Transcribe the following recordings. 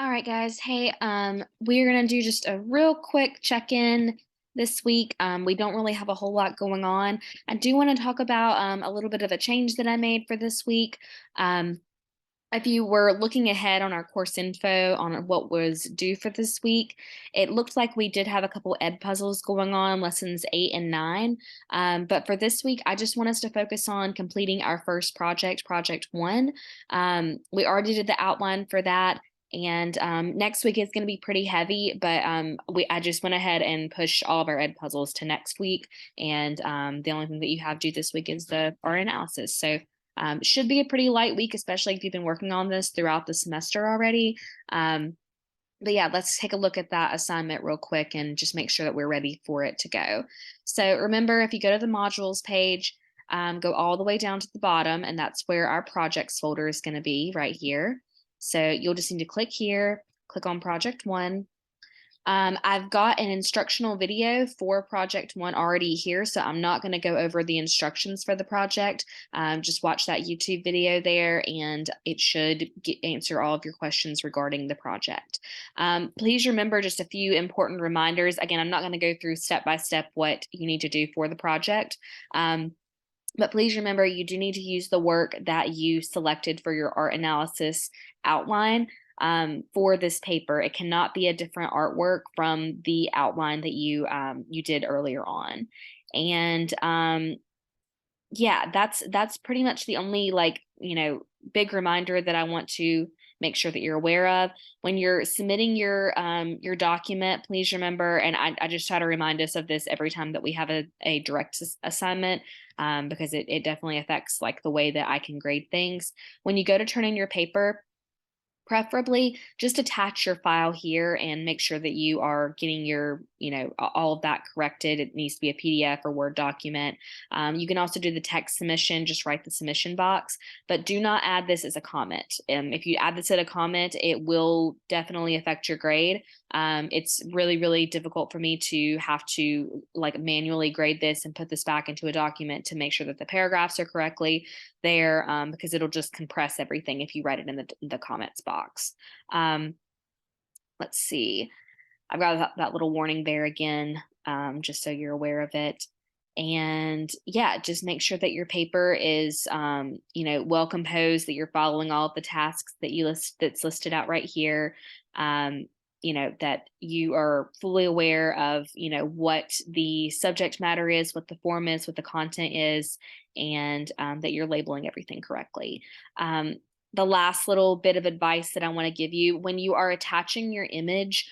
All right, guys. Hey, we're gonna do just a real quick check-in this week. We don't really have a whole lot going on. I do want to talk about a little bit of a change that I made for this week. Um, if you were looking ahead on our course info on what was due for this week, it looked like we did have a couple ed puzzles going on, lessons 8 and 9. But for this week, I just want us to focus on completing our first project, project 1. We already did the outline for that. And next week is going to be pretty heavy, but I just went ahead and pushed all of our ed puzzles to next week. And the only thing that you have due this week is our analysis. So should be a pretty light week, especially if you've been working on this throughout the semester already. But yeah, let's take a look at that assignment real quick and just make sure that we're ready for it to go. So remember, if you go to the modules page, go all the way down to the bottom, and that's where our projects folder is going to be right here. So you'll just need to click here, click on project 1. I've got an instructional video for project 1 already here, so I'm not going to go over the instructions for the project. Just watch that YouTube video there, and it should answer all of your questions regarding the project. Please remember just a few important reminders. Again, I'm not going to go through step by step what you need to do for the project. But please remember, you do need to use the work that you selected for your art analysis outline for this paper. It cannot be a different artwork from the outline that you did earlier on. And yeah, that's pretty much the only big reminder that I want to make sure that you're aware of when you're submitting your document. Please remember, and I just try to remind us of this every time that we have a direct assignment, because it definitely affects like the way that I can grade things. When you go to turn in your paper, preferably just attach your file here and make sure that you are getting your, all of that corrected. It needs to be a PDF or Word document. You can also do the text submission, just write the submission box, but do not add this as a comment. If you add this as a comment, it will definitely affect your grade. It's really, really difficult for me to have to like manually grade this and put this back into a document to make sure that the paragraphs are correctly there, because it'll just compress everything if you write it in the comments box. Let's see. I've got that little warning there again, just so you're aware of it. And yeah, just make sure that your paper is, well composed, that you're following all of the tasks that's listed out right here. That you are fully aware of, what the subject matter is, what the form is, what the content is, and that you're labeling everything correctly. The last little bit of advice that I want to give you: when you are attaching your image,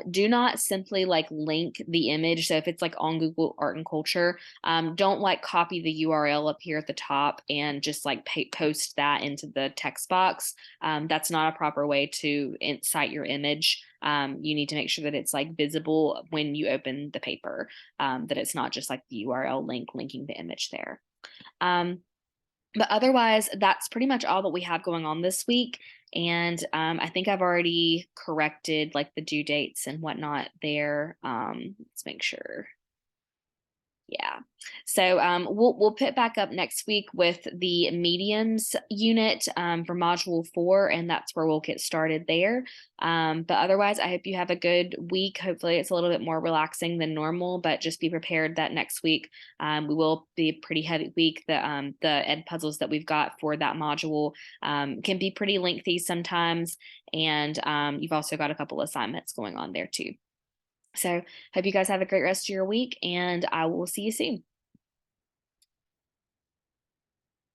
do not simply like link the image. So if it's like on Google Art and Culture, don't like copy the URL up here at the top and just like post that into the text box. That's not a proper way to cite your image. You need to make sure that it's like visible when you open the paper, that it's not just like the URL linking the image there. But otherwise, that's pretty much all that we have going on this week. And I think I've already corrected like the due dates and whatnot there. Let's make sure. Yeah. So we'll pick back up next week with the mediums unit for module 4, and that's where we'll get started there. But otherwise, I hope you have a good week. Hopefully it's a little bit more relaxing than normal, but just be prepared that next week we will be a pretty heavy week. The ed puzzles that we've got for that module can be pretty lengthy sometimes, and you've also got a couple assignments going on there too. So hope you guys have a great rest of your week, and I will see you soon.